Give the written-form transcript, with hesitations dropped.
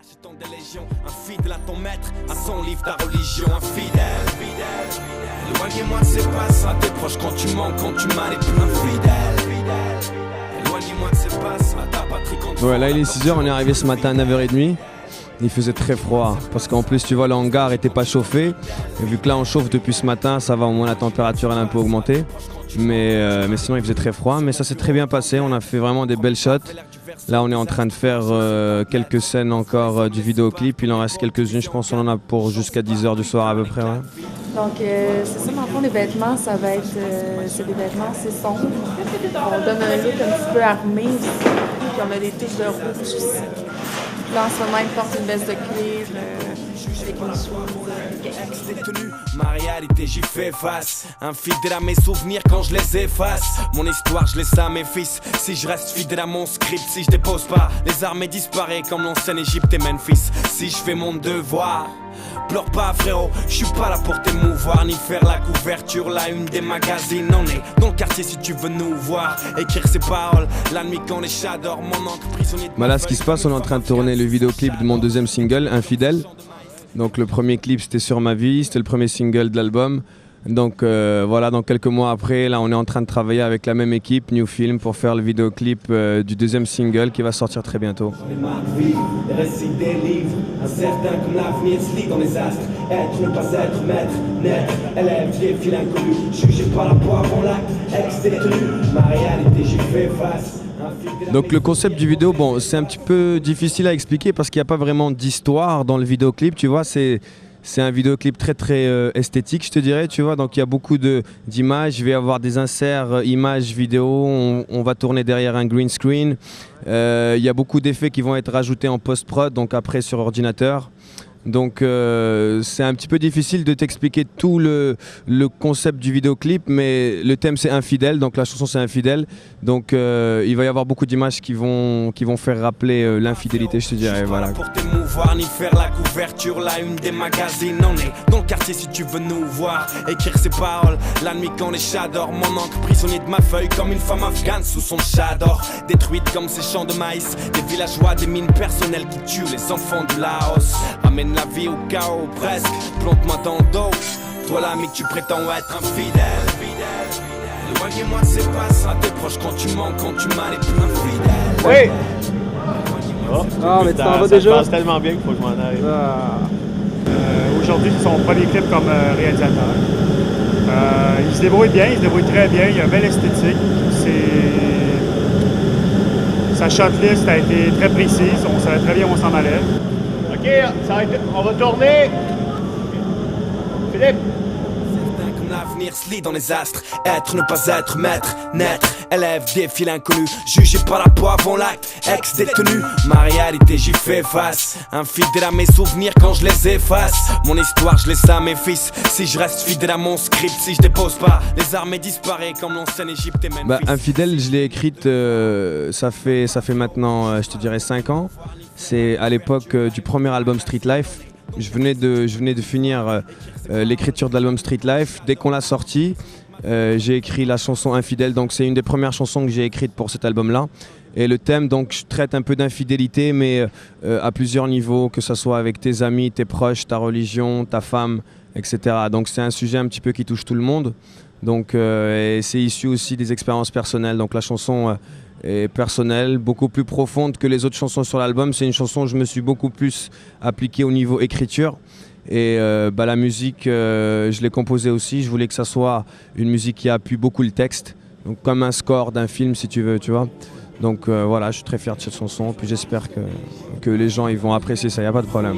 Infidèle à ton maître, à son livre, ta religion. Infidèle, éloignez-moi de ces passes, à tes proches quand tu manques, quand tu manipules. Infidèle, éloignez-moi de ces passes, à ta patrie quand tu... Ouais, là il est 6h, on est arrivé ce matin à 9h30. Il faisait très froid parce qu'en plus tu vois le hangar était pas chauffé et vu que là on chauffe depuis ce matin, ça va, au moins la température elle a un peu augmenté, mais sinon il faisait très froid, mais ça s'est très bien passé, on a fait vraiment des belles shots. Là on est en train de faire quelques scènes encore du vidéoclip, il en reste quelques-unes, je pense qu'on en a pour jusqu'à 10h du soir à peu près. Ouais. Donc c'est ça, dans le fond, les vêtements, ça va être c'est des vêtements assez sombres. On donne un look un petit peu armé aussi, puis on a des touches de rouge aussi. Là, en ce moment, il porte une veste de cuir avec une soie. Ma réalité, j'y fais face. Infidèle à mes souvenirs quand je les efface. Mon histoire, je laisse à mes fils. Si je reste fidèle à mon script, si je dépose pas les armées disparaissent comme l'ancienne Égypte et Memphis. Si je fais mon devoir, pleure pas frérot, je suis pas là pour t'émouvoir ni faire la couverture, la une des magazines. On est dans le quartier si tu veux nous voir, écrire ces paroles la nuit quand les chats dorment, mon encre prisonnier. Bah là ce qui se passe, on est en train de tourner le vidéoclip de mon deuxième single, Infidèle. Donc le premier clip c'était Sur ma vie, c'était le premier single de l'album. Donc voilà, donc quelques mois après, là on est en train de travailler avec la même équipe, New Film, pour faire le vidéoclip du deuxième single qui va sortir très bientôt. Les récits des livres, incertain comme l'avenir se lit dans les astres. Être, ne pas être, maître, naître, élève, défi l'inconnu, jugé par la poire avant l'acte, ex-détenu, ma réalité j'y fais face. Donc le concept du vidéo, bon, c'est un petit peu difficile à expliquer parce qu'il n'y a pas vraiment d'histoire dans le vidéoclip, tu vois, c'est un vidéoclip très esthétique, je te dirais, tu vois, donc il y a beaucoup d'images, il va y avoir des inserts images, vidéo, on va tourner derrière un green screen, il y a beaucoup d'effets qui vont être rajoutés en post-prod, donc après sur ordinateur. Donc c'est un petit peu difficile de t'expliquer tout le concept du vidéoclip, mais le thème c'est infidèle, donc la chanson c'est infidèle, donc il va y avoir beaucoup d'images qui vont faire rappeler l'infidélité, je te dirais, voilà. Pour t'émouvoir ni faire la couverture, la une des magazines. On est dans le quartier si tu veux nous voir, écrire ces paroles la nuit quand les chats dorment, mon encre prisonnier de ma feuille comme une femme afghane sous son chador, détruite comme ces champs de maïs, des villageois, des mines personnelles qui tuent les enfants du Laos. Amène la vie au chaos presque, plante-moi dans le dos, toi l'ami que tu prétends être infidèle. Éloignez-moi de ces passes, à tes proches quand tu manques, quand tu manipules. Infidèle. Oui. Ah, mais tu t'en vas déjà? Ça passe tellement bien qu'il faut que je m'en aille. Aujourd'hui, c'est son premier clip comme réalisateur. Il se débrouille bien, il se débrouille très bien, il a une belle esthétique. Sa shotlist a été très précise, on savait très bien où on s'en allait. OK, on va tourner. Philippe. L'avenir se lit dans les astres, être, ne pas être, maître, naître, élève, défi l'inconnu, jugé par la peau avant l'acte, ex-détenu, ma réalité j'y fais face, infidèle à mes souvenirs quand je les efface, mon histoire je laisse à mes fils, si je reste fidèle à mon script, si je dépose pas, les armées disparaissent comme l'ancienne Égypte et Memphis. Bah, Infidèle, je l'ai écrite, ça fait maintenant, je te dirais 5 ans, c'est à l'époque du premier album Street Life. Je venais de finir l'écriture de l'album Street Life. Dès qu'on l'a sorti, j'ai écrit la chanson Infidèle. Donc c'est une des premières chansons que j'ai écrites pour cet album-là. Et le thème, donc, je traite un peu d'infidélité, mais à plusieurs niveaux, que ce soit avec tes amis, tes proches, ta religion, ta femme, etc. Donc c'est un sujet un petit peu qui touche tout le monde. Donc et c'est issu aussi des expériences personnelles. Donc la chanson est personnelle, beaucoup plus profonde que les autres chansons sur l'album. C'est une chanson où je me suis beaucoup plus appliqué au niveau écriture. Et la musique, je l'ai composée aussi. Je voulais que ça soit une musique qui appuie beaucoup le texte. Donc comme un score d'un film, si tu veux, tu vois. Donc voilà, je suis très fier de cette chanson. Puis j'espère que les gens ils vont apprécier ça, il n'y a pas de problème.